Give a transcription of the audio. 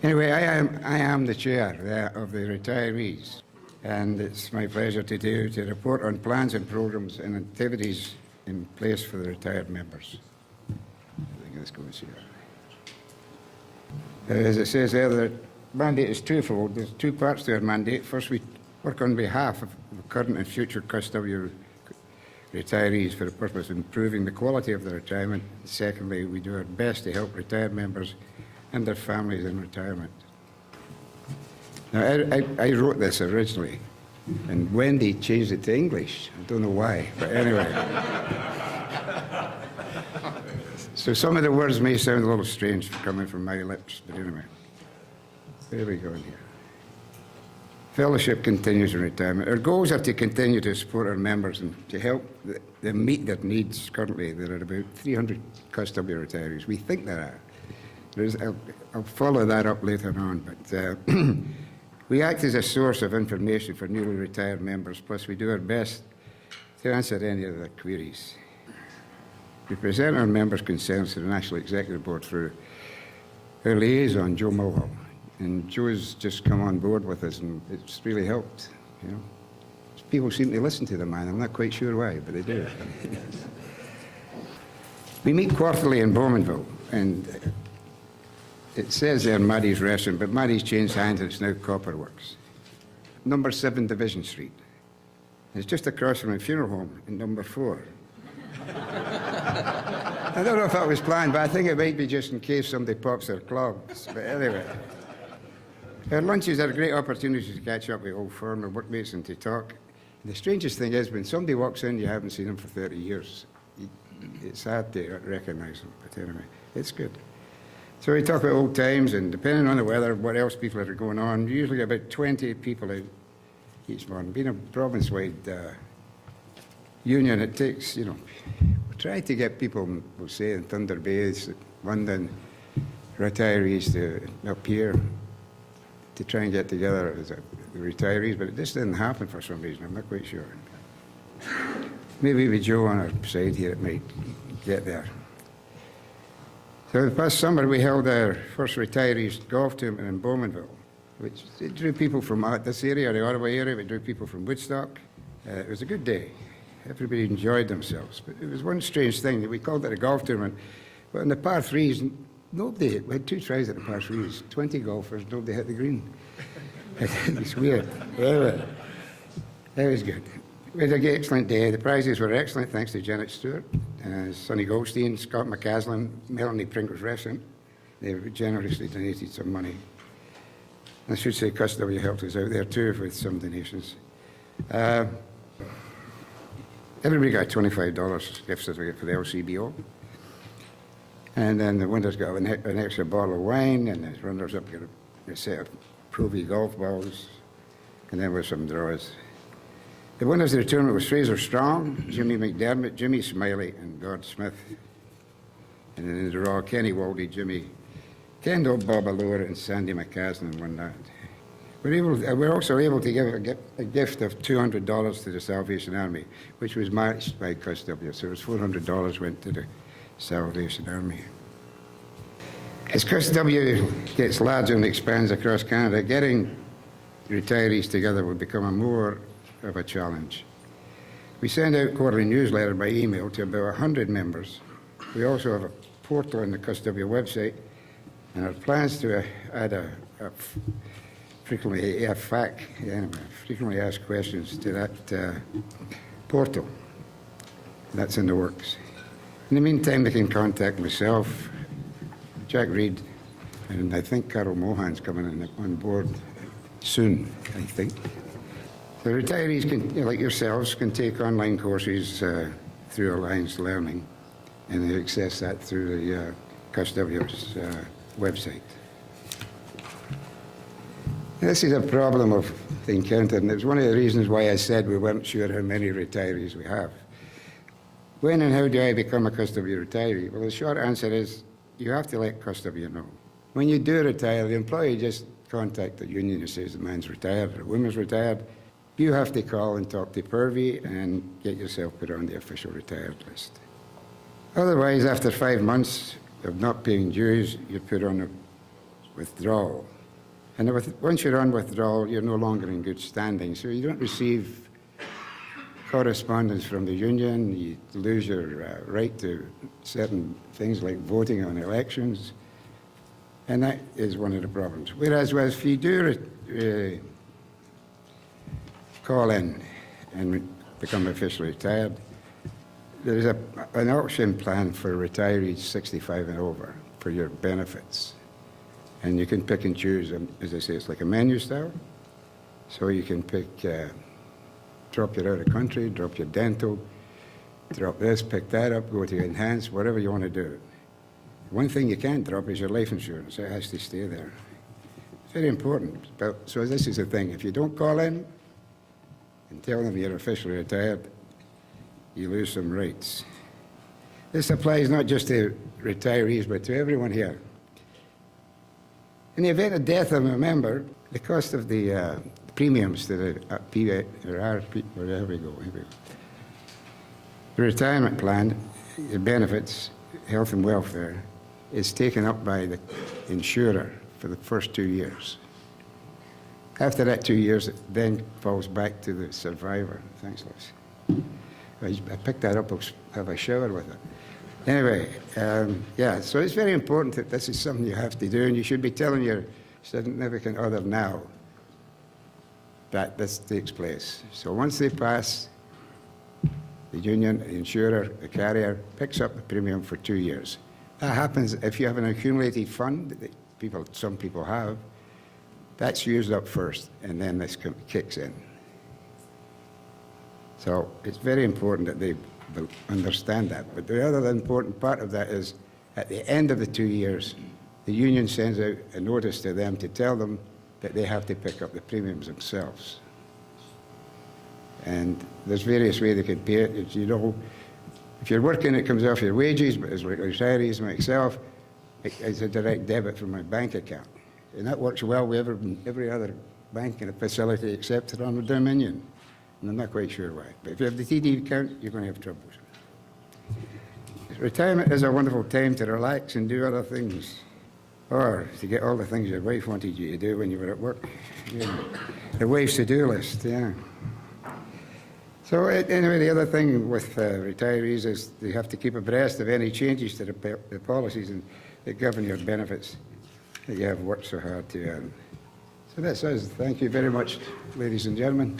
Anyway, I am the chair of the retirees, and it's my pleasure to report on plans and programs and activities in place for the retired members. I think this goes here. As it says there, the mandate is twofold. There's two parts to our mandate. First, we work on behalf of current and future custodial retirees for the purpose of improving the quality of their retirement. Secondly, we do our best to help retired members and their families in retirement. Now, I wrote this originally, and Wendy changed it to English. I don't know why, but anyway. So some of the words may sound a little strange coming from my lips, but anyway. There we go here. Fellowship continues in retirement. Our goals are to continue to support our members and to help them meet their needs. Currently, there are about 300 custodial retirees. We think there are. I'll follow that up later on, but we act as a source of information for newly retired members, plus we do our best to answer any of their queries. We present our members' concerns to the National Executive Board through our liaison, Joe Mulhall. And Joe's just come on board with us, and it's really helped. You know, people seem to listen to the man. I'm not quite sure why, but they do. We meet quarterly in Bowmanville, and it says there Maddie's Restaurant, but Maddie's changed hands and it's now Copperworks. Number 7 Division Street. It's just across from a funeral home in number 4. I don't know if that was planned, but I think it might be just in case somebody pops their clogs. But anyway. Our lunches are a great opportunity to catch up with old former workmates and to talk. And the strangest thing is, when somebody walks in, you haven't seen them for 30 years. It's hard to recognise them, but anyway, it's good. So we talk about old times, and depending on the weather, what else people are going on. Usually about 20 people out each morning. Being a province-wide union, it takes, we try to get people, we'll say, in Thunder Bay, London, retirees to appear to try and get together as the retirees, but it just didn't happen for some reason. I'm not quite sure. Maybe with Joe on our side here, it might get there. So the past summer, we held our first retirees golf tournament in Bowmanville, which it drew people from this area, the Ottawa area. We drew people from Woodstock. It was a good day. Everybody enjoyed themselves. But it was one strange thing that we called it a golf tournament. But in the par threes, nobody, we had 2 tries at the par threes, 20 golfers, nobody hit the green. It's weird. Anyway, that was good. We had an excellent day. The prizes were excellent, thanks to Janet Stewart, Sonny Goldstein, Scott McCaslin, Melanie Pringles Restaurant. They generously donated some money. I should say Custody helped us out there too with some donations. Everybody got $25 gift certificate for the LCBO. And then the winners got an extra bottle of wine, and the runners-up got a set of Pro V golf balls, and then with some draws. The winners of the tournament was Fraser Strong, Jimmy McDermott, Jimmy Smiley, and Gord Smith. And then in the draw, Kenny Waldy, Jimmy Kendall, Bob Allure, and Sandy McCaslin won that. We're also able to give a gift of $200 to the Salvation Army, which was matched by CustW. So it was $400 went to the Salvation Army. As CustW gets larger and expands across Canada, getting retirees together will become more of a challenge. We send out quarterly newsletter by email to about 100 members. We also have a portal on the CustW website, and our plans to add a frequently asked questions to that portal. That's in the works. In the meantime, they can contact myself, Jack Reed, and I think Carol Mohan's coming on board soon, I think. The retirees, like yourselves, can take online courses through Alliance Learning, and they access that through the CustW's website. This is a problem of the encounter, and it's one of the reasons why I said we weren't sure how many retirees we have. When and how do I become a CustW retiree? Well, the short answer is you have to let CustW know. When you do retire, the employee just contact the union and says the man's retired or the woman's retired. You have to call and talk to Purvey and get yourself put on the official retired list. Otherwise, after 5 months of not paying dues, you're put on a withdrawal. And once you're on withdrawal, you're no longer in good standing, so you don't receive correspondence from the union, you lose your right to certain things like voting on elections, and that is one of the problems. Whereas if you do call in and become officially retired, there is an option plan for retirees 65 and over for your benefits. And you can pick and choose, and as I say, it's like a menu style. So you can pick, drop your out of country, drop your dental, drop this, pick that up, go to enhance, whatever you want to do. One thing you can't drop is your life insurance. It has to stay there. It's very important. So this is the thing. If you don't call in and tell them you're officially retired, you lose some rights. This applies not just to retirees, but to everyone here. In the event of death of a member, the cost of the premiums to the RP, wherever we go, the retirement plan, the benefits, health and welfare, is taken up by the insurer for the first 2 years. After that 2 years, it then falls back to the survivor. Thanks, Lois. I picked that up, I'll have a shower with it. Anyway, yeah, so it's very important that this is something you have to do, and you should be telling your significant other now that this takes place. So once they pass, the union, the insurer, the carrier picks up the premium for 2 years. That happens if you have an accumulated fund that some people have. That's used up first, and then this kicks in. So it's very important that they understand that. But the other important part of that is, at the end of the 2 years, the union sends out a notice to them to tell them that they have to pick up the premiums themselves. And there's various ways they can pay it. As you know, if you're working, it comes off your wages, but as retirees, myself, it's a direct debit from my bank account. And that works well with every other banking facility except on the Dominion. And I'm not quite sure why. But if you have the TD account, you're going to have troubles. Retirement is a wonderful time to relax and do other things. Or to get all the things your wife wanted you to do when you were at work. Yeah. The wife's to-do list, yeah. So anyway, the other thing with retirees is they have to keep abreast of any changes to the policies that govern your benefits that you have worked so hard to earn. So that's us. Thank you very much, ladies and gentlemen.